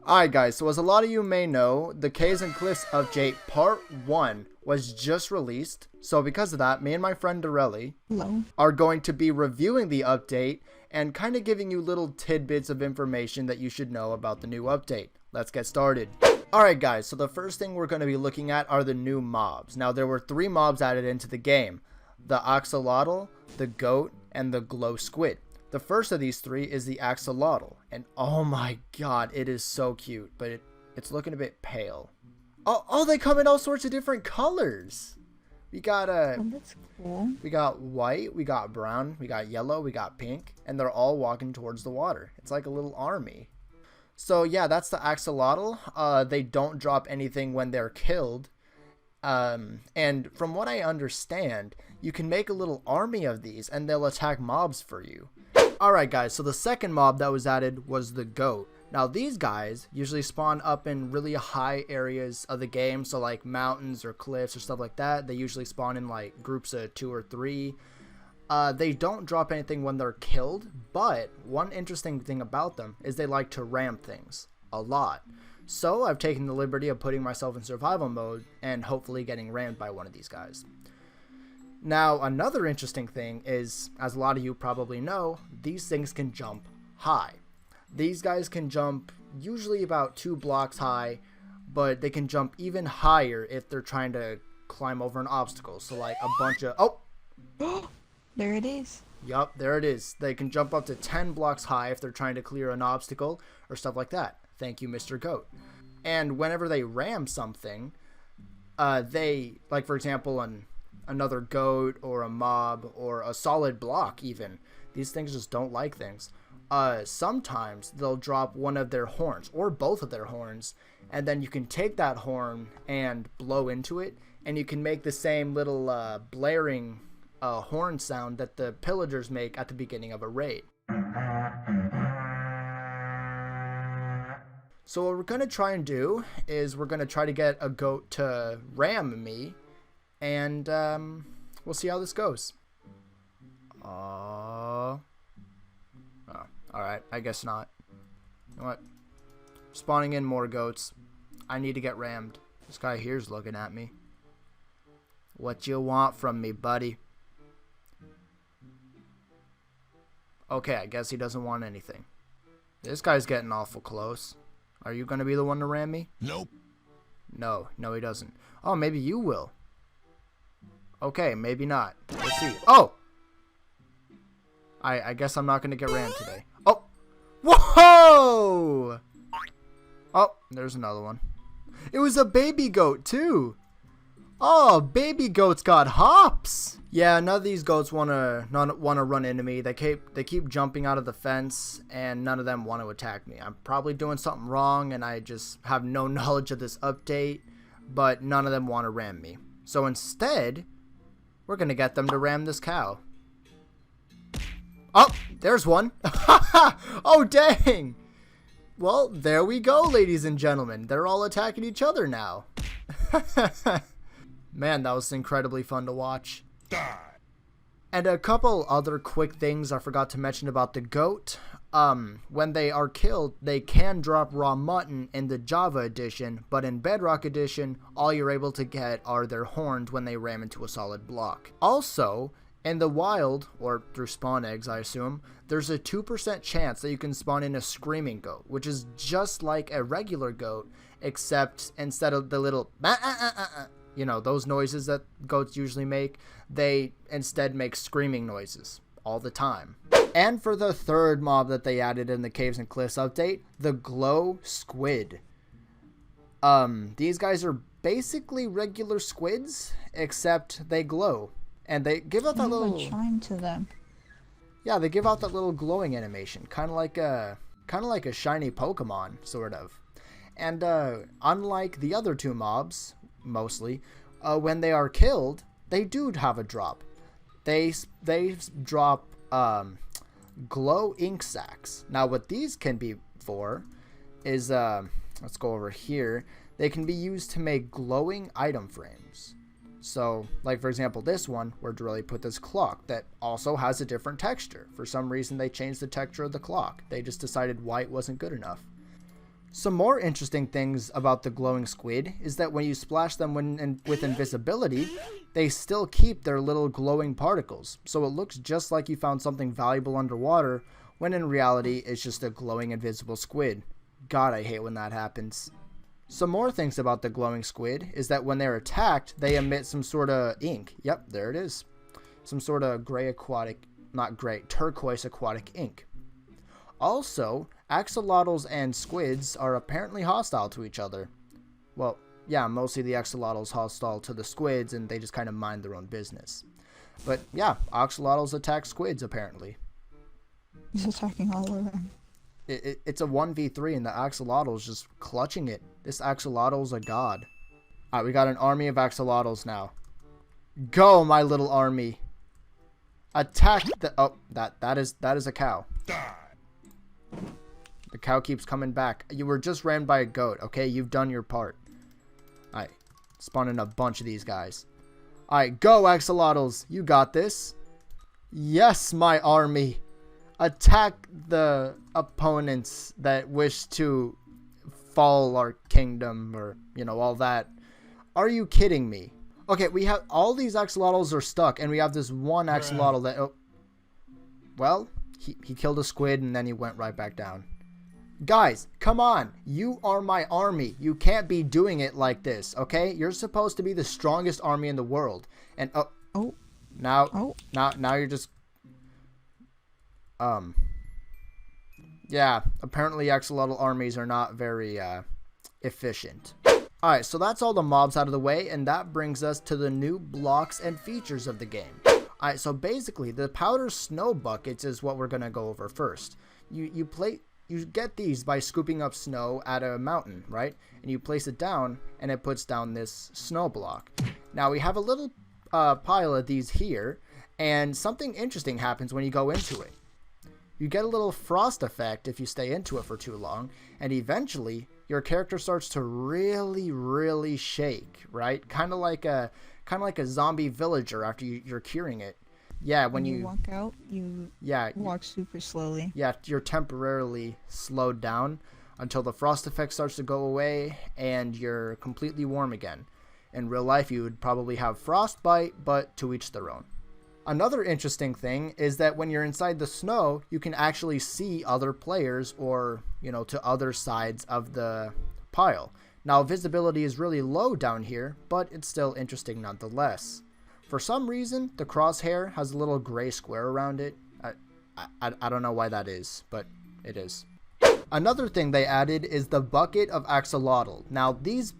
Alright guys, so as a lot of you may know, the Caves and Cliffs update part 1 was just released. So because of that, me and my friend Dorelli are going to be reviewing the update and kind of giving you little tidbits of information that you should know about the new update. Let's get started. Alright guys, so the first thing we're going to be looking at are the new mobs. Now there were 3 mobs added into the game. The Axolotl, the Goat, and the Glow Squid. The first of these 3 is the Axolotl, and oh my god, it is so cute, but it's looking a bit pale. Oh, they come in all sorts of different colors. We got that's cool. We got white, we got brown, we got yellow, we got pink, and they're all walking towards the water. It's like a little army. So yeah, that's the Axolotl. They don't drop anything when they're killed. And from what I understand, you can make a little army of these and they'll attack mobs for you. Alright guys, so the second mob that was added was the Goat. Now these guys usually spawn up in really high areas of the game, so like mountains or cliffs or stuff like that. They usually spawn in like groups of 2 or 3. They don't drop anything when they're killed, but one interesting thing about them is they like to ram things a lot. So I've taken the liberty of putting myself in survival mode and hopefully getting rammed by one of these guys. Now, another interesting thing is, as a lot of you probably know, these things can jump high. These guys can jump usually about 2 blocks high, but they can jump even higher if they're trying to climb over an obstacle. So like a bunch of... Oh! There it is. Yup, there it is. They can jump up to 10 blocks high if they're trying to clear an obstacle or stuff like that. Thank you, Mr. Goat. And whenever they ram something, they, like for example, another goat or a mob or a solid block even, these things just don't like things. Sometimes they'll drop one of their horns or both of their horns, and then you can take that horn and blow into it, and you can make the same little blaring horn sound that the pillagers make at the beginning of a raid. So what we're going to try and do is we're going to try to get a goat to ram me, and we'll see how this goes. Oh, alright, I guess not. You know what? Spawning in more goats. I need to get rammed. This guy here's looking at me. What you want from me, buddy? Okay, I guess he doesn't want anything. This guy's getting awful close. Are you going to be the one to ram me? Nope. No, he doesn't. Oh, maybe you will. Okay, maybe not. Let's see. Oh! I guess I'm not going to get rammed today. Oh! Whoa! Oh, there's another one. It was a baby goat, too. Oh, baby goats got hops. Yeah, none of these goats want to run into me. They keep jumping out of the fence, and none of them want to attack me. I'm probably doing something wrong, and I just have no knowledge of this update, but none of them want to ram me. So instead, we're going to get them to ram this cow. Oh, there's one. Oh, dang. Well, there we go, ladies and gentlemen. They're all attacking each other now. Man, that was incredibly fun to watch. And a couple other quick things I forgot to mention about the goat. When they are killed, they can drop raw mutton in the Java edition, but in Bedrock edition, all you're able to get are their horns when they ram into a solid block. Also, in the wild, or through spawn eggs I assume, there's a 2% chance that you can spawn in a screaming goat, which is just like a regular goat, except instead of the little you know, those noises that goats usually make, they instead make screaming noises all the time. And for the third mob that they added in the Caves and Cliffs update, the Glow Squid. These guys are basically regular squids, except they glow. And they give out that little shine to them. Yeah, they give out that little glowing animation, kind of like a shiny Pokemon, sort of. And unlike the other 2 mobs, mostly, when they are killed, they do have a drop. They drop glow ink sacs. Now what these can be for is let's go over here. They can be used to make glowing item frames. So like for example this one where Dorelli put this clock that also has a different texture. For some reason they changed the texture of the clock. They just decided white wasn't good enough. Some more interesting things about the glowing squid is that when you splash them with invisibility, they still keep their little glowing particles. So it looks just like you found something valuable underwater, when in reality it's just a glowing invisible squid. God, I hate when that happens. Some more things about the glowing squid is that when they're attacked, they emit some sort of ink. Yep, there it is. Some sort of turquoise aquatic ink. Also, axolotls and squids are apparently hostile to each other. Well, yeah, mostly the axolotls hostile to the squids, and they just kind of mind their own business. But yeah, axolotls attack squids apparently. He's attacking all of them. It's a 1v3 and the axolotl's just clutching it. This axolotl's a god. Alright, we got an army of axolotls now. Go, my little army. Attack the... Oh, that is a cow. The cow keeps coming back. You were just ran by a goat, okay? You've done your part. Alright, spawning a bunch of these guys. Alright, go, axolotls. You got this. Yes, my army. Attack the opponents that wish to fall our kingdom, or, you know, all that. Are you kidding me? Okay, we have all these axolotls are stuck, and we have this one axolotl that... Oh, well, he killed a squid, and then he went right back down. Guys, come on. You are my army. You can't be doing it like this, okay? You're supposed to be the strongest army in the world. And, now you're just... Yeah, apparently axolotl armies are not very, efficient. Alright, so that's all the mobs out of the way, and that brings us to the new blocks and features of the game. Alright, so basically, the powder snow buckets is what we're gonna go over first. You get these by scooping up snow at a mountain, right? And you place it down, and it puts down this snow block. Now, we have a little pile of these here, and something interesting happens when you go into it. You get a little frost effect if you stay into it for too long, and eventually your character starts to really shake, right? Kind of like a zombie villager after you're curing it. Yeah, when you walk out, you walk super slowly. Yeah, you're temporarily slowed down until the frost effect starts to go away and you're completely warm again. In real life, you would probably have frostbite, but to each their own. Another interesting thing is that when you're inside the snow, you can actually see other players or, you know, to other sides of the pile. Now, visibility is really low down here, but it's still interesting nonetheless. For some reason, the crosshair has a little gray square around it. I don't know why that is, but it is. Another thing they added is the bucket of axolotl. Now, these...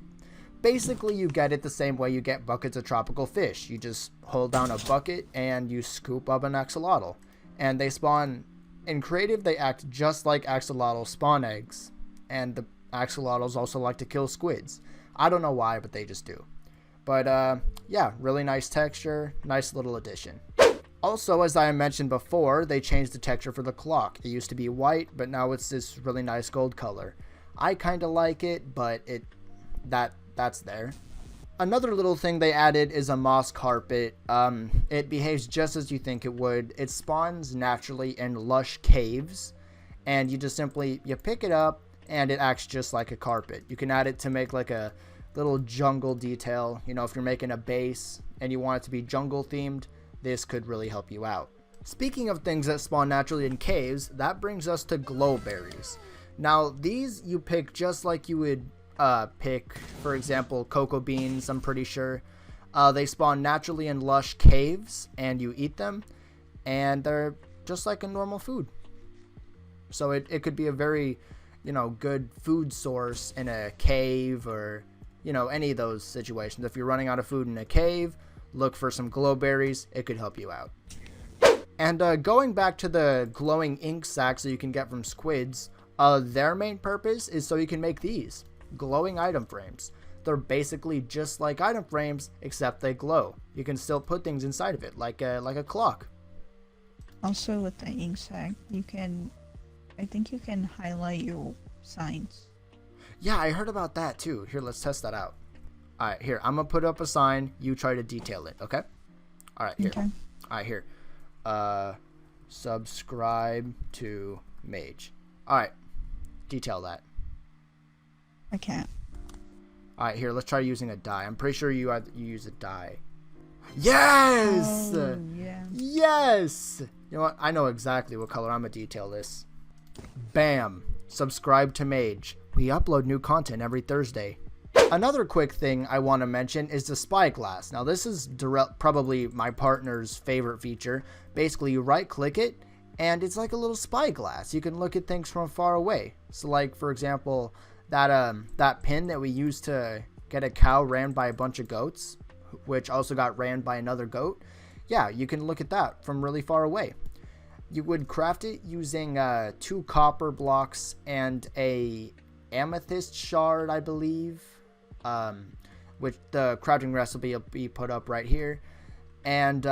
Basically, you get it the same way you get buckets of tropical fish. You just hold down a bucket and you scoop up an axolotl. And they spawn... In creative, they act just like axolotl spawn eggs. And the axolotls also like to kill squids. I don't know why, but they just do. But, yeah, really nice texture. Nice little addition. Also, as I mentioned before, they changed the texture for the clock. It used to be white, but now it's this really nice gold color. I kind of like it, but that's there. Another little thing they added is a moss carpet. It behaves just as you think it would. It spawns naturally in lush caves, and you just simply, you pick it up, and it acts just like a carpet. You can add it to make like a little jungle detail. You know, if you're making a base and you want it to be jungle themed, this could really help you out. Speaking of things that spawn naturally in caves, that brings us to glow berries. Now, these you pick just like you would pick, for example, cocoa beans, I'm pretty sure. They spawn naturally in lush caves, and you eat them, and they're just like a normal food. So it could be a very, you know, good food source in a cave, or, you know, any of those situations. If you're running out of food in a cave, look for some glow berries. It could help you out. And going back to the glowing ink sacs that you can get from squids, their main purpose is so you can make these glowing item frames. They're basically just like item frames, except they glow. You can still put things inside of it, like a clock. Also, with the ink sac, I think you can highlight your signs. Yeah, I heard about that too. Here, let's test that out. Alright, here, I'm gonna put up a sign, you try to detail it, okay? Alright, here. Okay. Alright, here. Subscribe to Mage. Alright, detail that. I can't. Alright, here, let's try using a dye. I'm pretty sure you use a dye. Yes! Oh, yeah. Yes! You know what? I know exactly what color I'm going to detail this. Bam! Subscribe to Mage. We upload new content every Thursday. Another quick thing I want to mention is the Spyglass. Now, this is probably my partner's favorite feature. Basically, you right-click it, and it's like a little spyglass. You can look at things from far away. So, like, for example, that pin that we used to get a cow ran by a bunch of goats, which also got ran by another goat. Yeah, you can look at that from really far away. You would craft it using 2 copper blocks and a amethyst shard, I believe, which the crafting recipe will be put up right here. And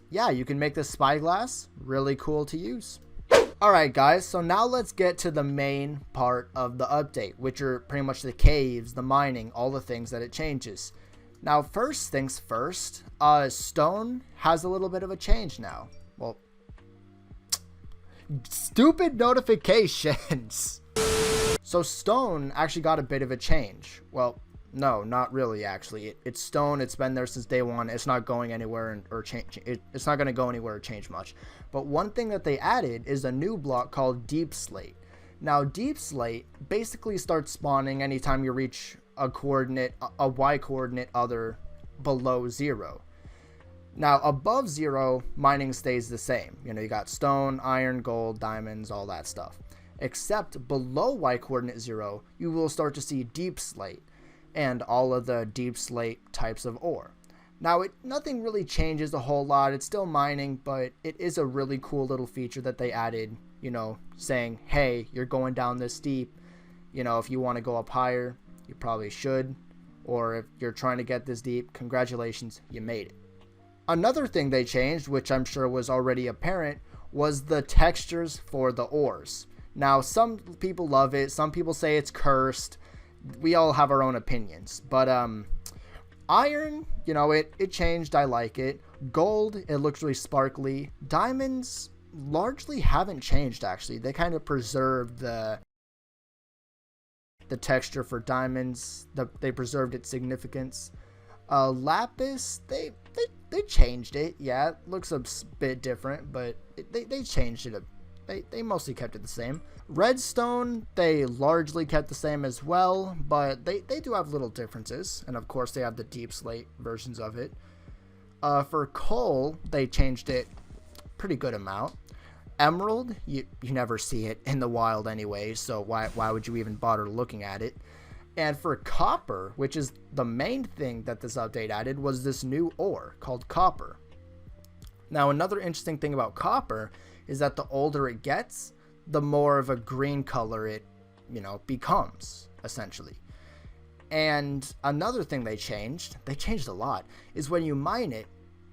yeah, you can make this spyglass really cool to use. Alright guys, so now let's get to the main part of the update, which are pretty much the caves, the mining, all the things that it changes. Now, first things first, stone has a little bit of a change now. Well, stupid notifications. So stone actually got a bit of a change. Well, no, not really actually. It's stone. It's been there since day one. It's not going anywhere or change. It's not going to go anywhere or change much. But one thing that they added is a new block called Deepslate. Now, Deepslate basically starts spawning anytime you reach a coordinate, a Y coordinate other below 0. Now, above 0, mining stays the same. You know, you got stone, iron, gold, diamonds, all that stuff. Except below Y coordinate 0, you will start to see Deepslate and all of the Deepslate types of ore. Now, nothing really changes a whole lot. It's still mining, but it is a really cool little feature that they added, you know, saying, hey, you're going down this deep. You know, if you want to go up higher, you probably should. Or if you're trying to get this deep, congratulations, you made it. Another thing they changed, which I'm sure was already apparent, was the textures for the ores. Now, some people love it. Some people say it's cursed. We all have our own opinions. But iron, you know, it changed. I like it. Gold, it looks really sparkly. Diamonds largely haven't changed, actually. They kind of preserved the texture for diamonds. They preserved its significance. Lapis, they changed it. Yeah, it looks a bit different, but they changed it. They mostly kept it the same. Redstone, they largely kept the same as well, but they do have little differences. And of course, they have the Deepslate versions of it. For coal, they changed it pretty good amount. Emerald, you never see it in the wild anyway, so why would you even bother looking at it? And for copper, which is the main thing that this update added, was this new ore called copper. Now, another interesting thing about copper is that the older it gets, the more of a green color it, you know, becomes, essentially. And another thing they changed a lot, is when you mine it,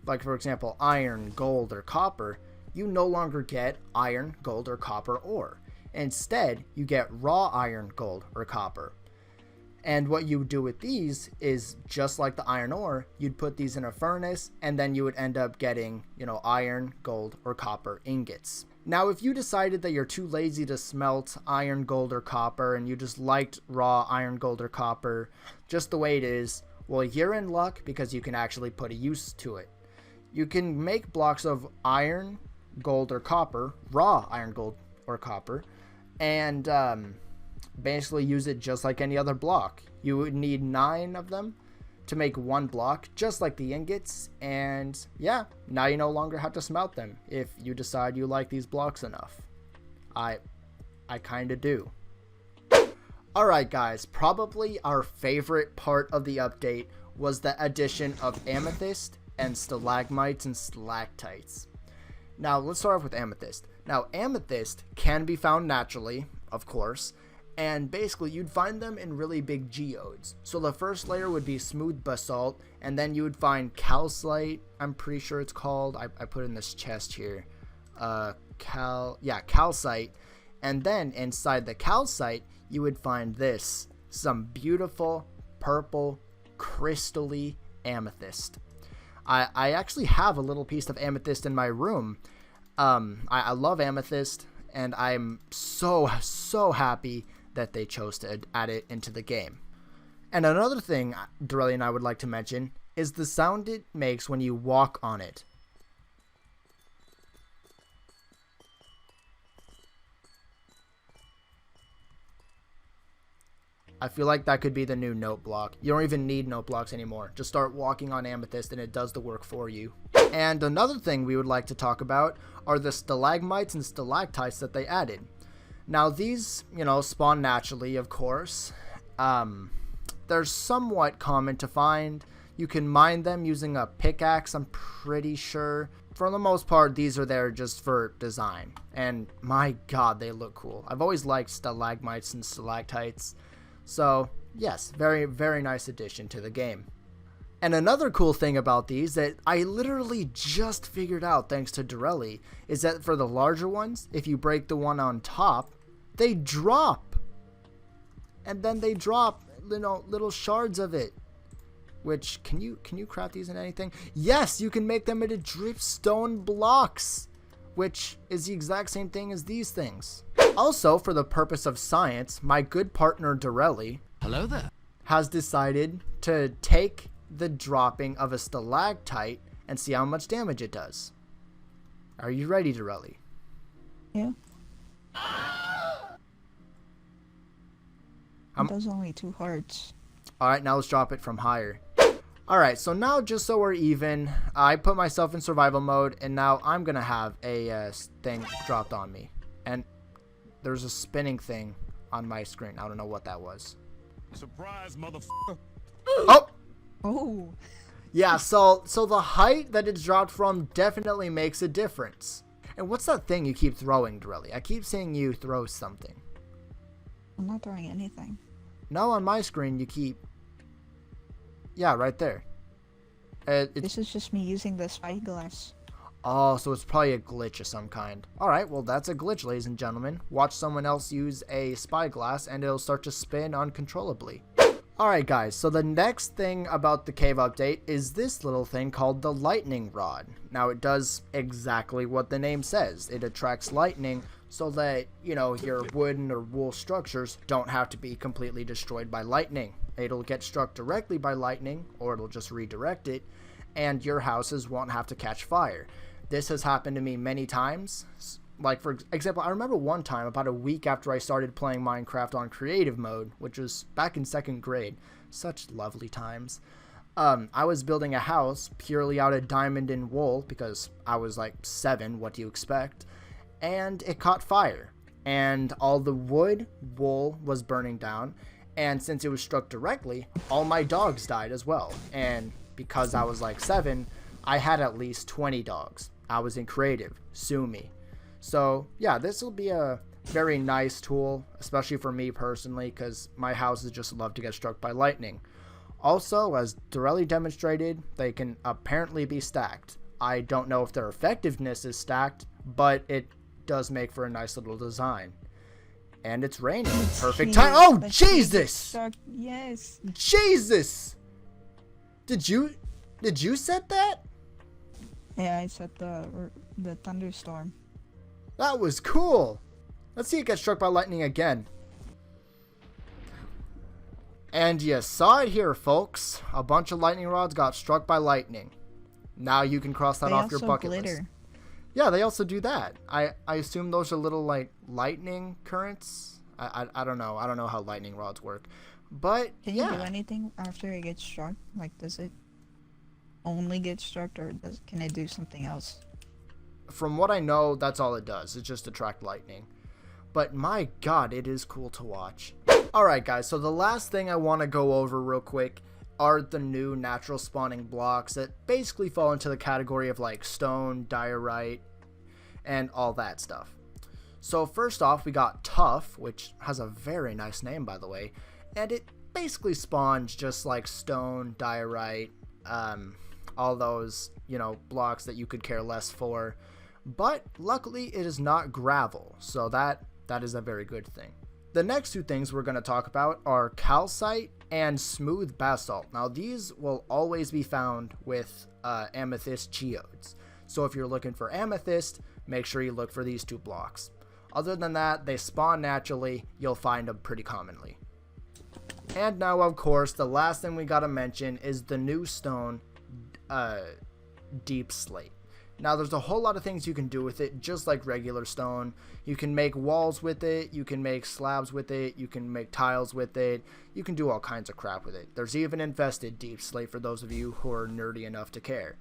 like for example, iron, gold, or copper, you no longer get iron, gold, or copper ore. Instead, you get raw iron, gold, or copper. And what you would do with these is, just like the iron ore, you'd put these in a furnace, and then you would end up getting, you know, iron, gold, or copper ingots. Now, if you decided that you're too lazy to smelt iron, gold, or copper, and you just liked raw iron, gold, or copper just the way it is, well, you're in luck because you can actually put a use to it. You can make blocks of iron, gold, or copper, raw iron, gold, or copper, and basically use it just like any other block. You would need 9 of them to make one block, just like the ingots, and yeah, now you no longer have to smelt them if you decide you like these blocks enough. I kind of do. Alright guys, probably our favorite part of the update was the addition of Amethyst and Stalagmites and Stalactites. Now, let's start off with Amethyst. Now, Amethyst can be found naturally, of course, and basically you'd find them in really big geodes. So the first layer would be smooth basalt, and then you would find calcite, I'm pretty sure it's called. I put in this chest here. Calcite. And then inside the calcite, you would find this, some beautiful purple crystally amethyst. I actually have a little piece of amethyst in my room. I love amethyst, and I'm so happy that they chose to add it into the game. And another thing Dorelli and I would like to mention is the sound it makes when you walk on it. I feel like that could be the new note block. You don't even need note blocks anymore. Just start walking on Amethyst and it does the work for you. And another thing we would like to talk about are the Stalagmites and Stalactites that they added. Now these, spawn naturally, of course. They're somewhat common to find. You can mine them using a pickaxe, I'm pretty sure. For the most part, these are there just for design. And my god, they look cool. I've always liked Stalagmites and Stalactites. So, yes, very, very nice addition to the game. And another cool thing about these that I literally just figured out thanks to Dorelli is that for the larger ones, if you break the one on top, they drop. And then they drop, little shards of it. Which, can you craft these in anything? Yes, you can make them into dripstone blocks, which is the exact same thing as these things. Also, for the purpose of science, my good partner Dorelli, hello there, has decided to take the dropping of a stalactite and see how much damage it does. Are you ready, Dorelli? Yeah. It does only 2 hearts. Alright, now let's drop it from higher. Alright, so now just so we're even, I put myself in survival mode, and now I'm going to have a thing dropped on me. And there's a spinning thing on my screen. I don't know what that was. Surprise, motherfucker. Oh! Oh! Yeah, so the height that it's dropped from definitely makes a difference. And what's that thing you keep throwing, Dorelli? I keep seeing you throw something. I'm not throwing anything. No, on my screen you keep... Yeah, right there. This is just me using the Spyglass. Oh, so it's probably a glitch of some kind. Alright, well that's a glitch, ladies and gentlemen. Watch someone else use a Spyglass and it'll start to spin uncontrollably. Alright guys, so the next thing about the cave update is this little thing called the lightning rod. Now it does exactly what the name says. It attracts lightning so that, your wooden or wool structures don't have to be completely destroyed by lightning. It'll get struck directly by lightning, or it'll just redirect it, and your houses won't have to catch fire. This has happened to me many times. Like, for example, I remember one time, about a week after I started playing Minecraft on creative mode, which was back in 2nd grade. Such lovely times. I was building a house purely out of diamond and wool, because I was like 7, what do you expect? And it caught fire. And all the wood, wool was burning down. And since it was struck directly, all my dogs died as well. And because I was like 7, I had at least 20 dogs. I was in creative. Sue me. So, yeah, this will be a very nice tool, especially for me personally, because my houses just love to get struck by lightning. Also, as Dorelli demonstrated, they can apparently be stacked. I don't know if their effectiveness is stacked, but it does make for a nice little design. And it's raining. Perfect time. Oh, Jesus! Yes. Jesus! Did you set that? Yeah, I set the thunderstorm. That was cool. Let's see it get struck by lightning again. And you saw it here, folks. A bunch of lightning rods got struck by lightning. Now you can cross that off your bucket list. Yeah, they also do that. I assume those are little like lightning currents. I don't know. I don't know how lightning rods work. But can you do anything after it gets struck? Like, does it only get struck, or can it do something else? From what I know, that's all it does. It just attract lightning. But my god, it is cool to watch. Alright guys, so the last thing I want to go over real quick are the new natural spawning blocks that basically fall into the category of like stone, diorite, and all that stuff. So first off, we got Tuff, which has a very nice name by the way, and it basically spawns just like stone, diorite, all those, blocks that you could care less for. But luckily it is not gravel, so that is a very good thing. The next 2 things we're going to talk about are calcite and smooth basalt. Now these will always be found with amethyst geodes. So if you're looking for amethyst, make sure you look for these 2 blocks. Other than that, they spawn naturally. You'll find them pretty commonly. And now, of course, the last thing we gotta mention is the new stone, Deepslate. Now, there's a whole lot of things you can do with it, just like regular stone. You can make walls with it, you can make slabs with it, you can make tiles with it, you can do all kinds of crap with it. There's even infested Deepslate for those of you who are nerdy enough to care.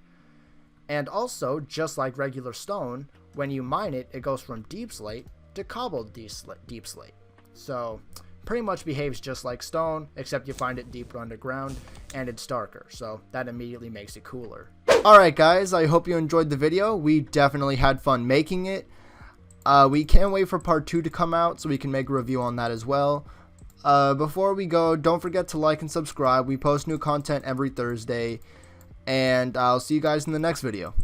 And also, just like regular stone, when you mine it, it goes from Deepslate to cobbled Deepslate. So, pretty much behaves just like stone, except you find it deeper underground, and it's darker, so that immediately makes it cooler. Alright guys, I hope you enjoyed the video. We definitely had fun making it. We can't wait for part 2 to come out so we can make a review on that as well. Before we go, don't forget to like and subscribe. We post new content every Thursday, and I'll see you guys in the next video.